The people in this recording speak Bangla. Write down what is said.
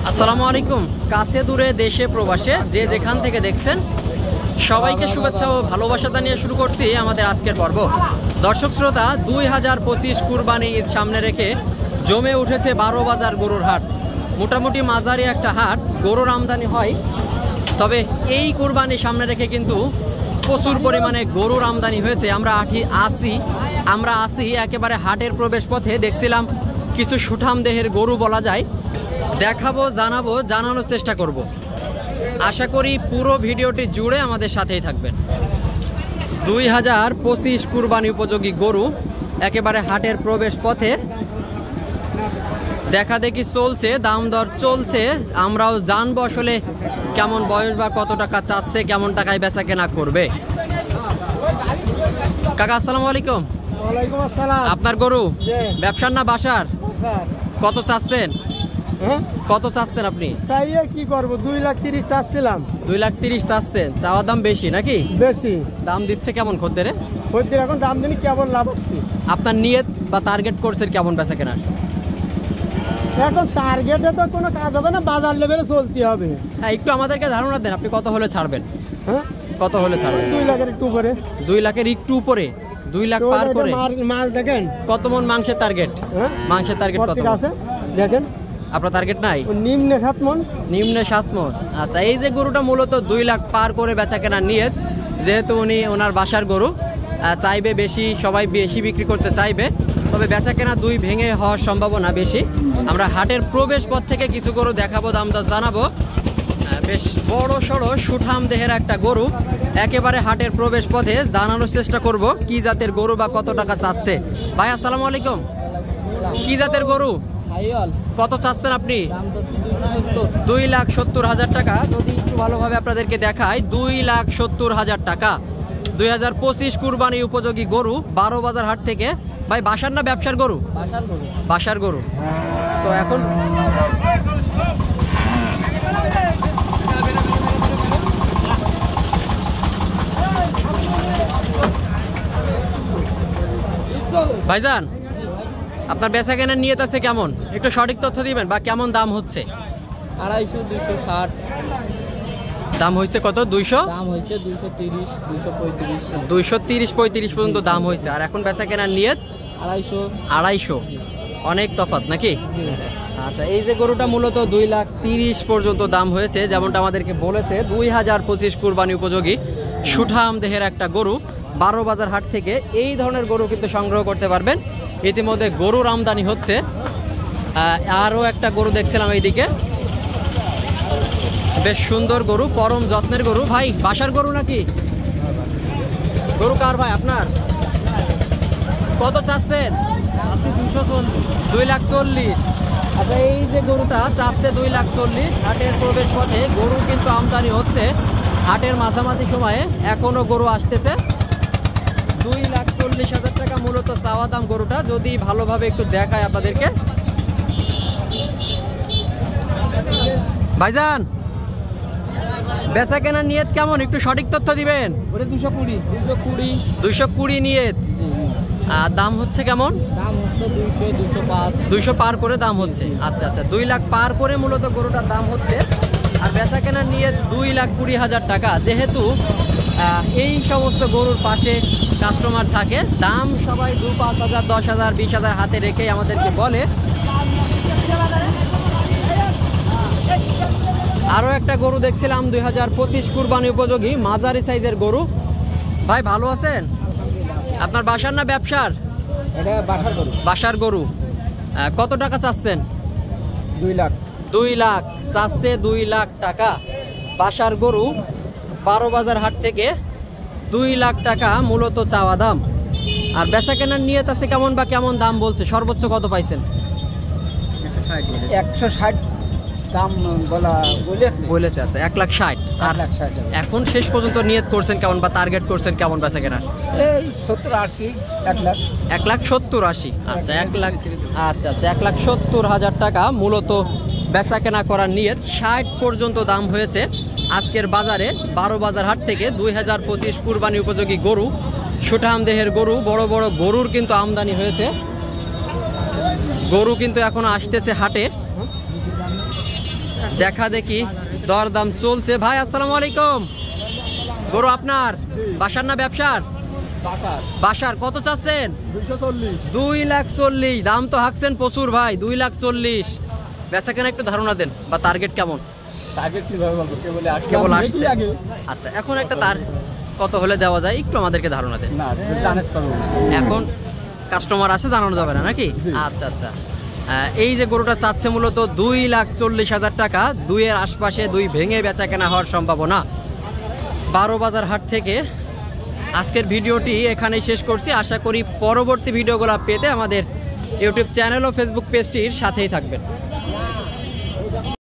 আসসালামু আলাইকুম। কাছে দূরে দেশে প্রবাসে যে যেখান থেকে দেখছেন সবাইকে শুভেচ্ছা ও ভালোবাসা জানিয়ে শুরু করছি আমাদের আজকের পর্ব। দর্শক শ্রোতা, 2025 কুরবানি ঈদ সামনে রেখে জমে উঠেছে 12 বাজার গরুর হাট। মোটামুটি মাঝারি একটা হাট, গরুর আমদানি হয়। তবে এই কুরবানি সামনে রেখে কিন্তু প্রচুর পরিমাণে গরুর আমদানি হয়েছে। আমরা আসি একেবারে হাটের প্রবেশ পথে, দেখছিলাম কিছু সুঠাম দেহের গরু বলা যায়। দেখাবো, জানাবো, জানানোর চেষ্টা করব। আশা করি পুরো ভিডিওটি জুড়ে আমাদের সাথেই থাকবেন। 2025 কুরবানি উপযোগী গরু একেবারে হাটের প্রবেশ পথে দেখা দেখি চলছে, দাম দর চলছে। আমরাও জানবো আসলে কেমন বয়স বা কত টাকা চাচ্ছে, কেমন টাকায় বেচা কেনা করবে। কাকা আসসালামু আলাইকুম। ওয়ালাইকুম আসসালাম। আপনার গরু ব্যবসার না বাসার? কত চাচ্ছেন? কত চাচ্ছেন আপনি? চাইয়ে কি করব, 2,30,000 চাচ্ছিলাম। 2,30,000 চাচ্ছেন? চাওয়া দাম বেশি নাকি? বেশি দাম দিচ্ছে কেমন খদ্দেরে? খদ্দের এখন দাম দিন কেমন লাভ হচ্ছে? আপনার নিয়ত বা টার্গেট করছেন কেমন বেচা কেনার? এখন টার্গেটে তো কোনো কাজ হবে না, বাজার লেভেলে চলতে হবে। হ্যাঁ, একটু আমাদেরকে ধারণা দেন, আপনি কত হলে ছাড়বেন? হ্যাঁ, কত হলে ছাড়বেন? 2 লাখের একটু উপরে। 2 লাখের একটু উপরে? 2 লাখ পার করে? মাল দেখেন কত মন মাংসের টার্গেট? হ্যাঁ, মাংসের টার্গেট কত আছে দেখেন। আপনার টার্গেট নাই? নিম্নে 7 মন। নিম্নে 7 মন। আচ্ছা, এই যে গরুটা মূলত 2 লাখ পার করে বেচা কেনার নিয়ত, যেহেতু উনি ওনার বাসার গরু চাইবে বেশি, সবাই বেশি বিক্রি করতে চাইবে, তবে বেচা কেনা 2 ভেঙে হওয়ার সম্ভাবনা বেশি। আমরা হাটের প্রবেশ পথ থেকে কিছু গরু দেখাবো, দাম দর জানাবো। বেশ বড় সড়ো সুঠাম দেহের একটা গরু একেবারে হাটের প্রবেশ পথে, জানানোর চেষ্টা করব কি জাতের গরু বা কত টাকা চাচ্ছে। ভাই আসসালামু আলাইকুম। কি জাতের গরু? কত চাচ্ছেন আপনি? 2,70,000 টাকা। যদি একটু ভালোভাবে আপনাদেরকে দেখায়, 2,70,000 টাকা। 2025 কুরবানি উপযোগী গরু 12 বাজার হাট থেকে। ভাই বাসার না ব্যবসার গরু? বাসার গরু। তো এখন ভাইজান, আপনার বেচা কেনার নিয়ত আছে কেমন? একটু সঠিক তথ্য দিবেন, বা কেমন দাম হচ্ছে? 250, 260 দাম হয়েছে কত? 200? দাম হয়েছে 230, 235, 230-35 পর্যন্ত দাম হয়েছে। আর এখন বেচা কেনার নিয়ত 250। অনেক তফাৎ নাকি? আচ্ছা, এই যে গরুটা মূলত 2,30,000 পর্যন্ত দাম হয়েছে, যেমনটা আমাদেরকে বলেছে। 2025 কুরবানি উপযোগী সুঠাম দেহের একটা গরু 12 বাজার হাট থেকে এই ধরনের গরু কিন্তু সংগ্রহ করতে পারবেন। ইতিমধ্যে গরুর আমদানি হচ্ছে। আরও একটা গরু দেখছিলাম এইদিকে, বেশ সুন্দর গরু, পরম যত্নের গরু। ভাই বাসার গরু নাকি? গরু কার ভাই? আপনার? কত চাচ্ছেন? 2,40,000। আচ্ছা, এই যে গরুটা চাচ্ছে 2,40,000 হাটের প্রবেশ পথে। গরু কিন্তু আমদানি হচ্ছে হাটের মাঝামাঝি সময়ে, এখনো গরু আসতেছে। 2,40,000 টাকা মূলত চাওয়া দাম গরুটা। যদি ভালোভাবে একটু দেখায় আপনাদেরকে। ভাইজান, বেচা কেনার নিয়ত কেমন? একটু সঠিক তথ্য দিবেন। 220 নিয়ত। আর দাম হচ্ছে কেমন? দাম হচ্ছে 200, 205, 200 পার করে দাম হচ্ছে। আচ্ছা আচ্ছা, 2 লাখ পার করে মূলত গরুটার দাম হচ্ছে। আর বেচা কেনার নিয়ত 2,20,000 টাকা। যেহেতু এই সমস্ত গরুর পাশে কাস্টমার থাকে, দাম সবাই 2-5,000, 10,000, 20,000 হাতে রেখেই আমাদেরকে বলে। আরও একটা গরু দেখছিলাম 2025 কুরবানি উপযোগী মাঝারি সাইজের গরু। ভাই ভালো আছেন? আপনার বাসার না ব্যবসার? এটা বাসার গরু। বাসার গরু। কত টাকা চাচ্ছেন? 2 লাখ। 2 লাখ চাচ্ছে। 2 লাখ টাকা বাসার গরু 12 বাজার হাট থেকে 2 লাখ টাকা মূলত চাওয়া দাম। আর বেচা কেনার নিয়ত আছে কেমন বা কেমন দাম বলছে? সর্বোচ্চ কত পাইছেন? 160 দাম বলেছে। আচ্ছা, 1,60,000। আর 1,60,000 এখন শেষ পর্যন্ত নিয়ত করছেন কেমন বা টার্গেট করছেন কেমন বেচা কেনার? এই 70-80, 1 লাখ। 1,70,000-80। আচ্ছা, 1 লাখ। আচ্ছা আচ্ছা, 1,70,000 টাকা মূলত বেচা কেনা করার নিয়ত। 60 পর্যন্ত দাম হয়েছে আজকের বাজারে 12 বাজার হাট থেকে। 2025 কুরবানি উপযোগী গরু, সুঠাম দেহের গরু, বড় বড় গরুর কিন্তু আমদানি হয়েছে। গরু কিন্তু এখনো আসতেছে হাটে। দেখা দেখি দরদাম চলছে। ভাই আসসালামু আলাইকুম, গরু আপনার বাসার না ব্যবসার? বাসার। কত চাচ্ছেন? 2,40,000। দাম তো হাঁকছেন প্রচুর ভাই, 2,40,000। বেচা কেনা একটু ধারণা দেন, বা টার্গেট কেমন? কেবল আসছে। আচ্ছা, এখন একটা তার কত হলে দেওয়া যায় একটু আমাদেরকে ধারণা দেন। এখন কাস্টমার আছে, জানানো যাবে না নাকি? আচ্ছা আচ্ছা। এই যে গরুটা চাচ্ছে মূলত 2,40,000 টাকা। 2-এর আশপাশে, 2 ভেঙে বেচা কেনা হওয়ার সম্ভাবনা। 12 বাজার হাট থেকে আজকের ভিডিওটি এখানেই শেষ করছি। আশা করি পরবর্তী ভিডিওগুলো পেতে আমাদের ইউটিউব চ্যানেল ও ফেসবুক পেজটির সাথেই থাকবেন।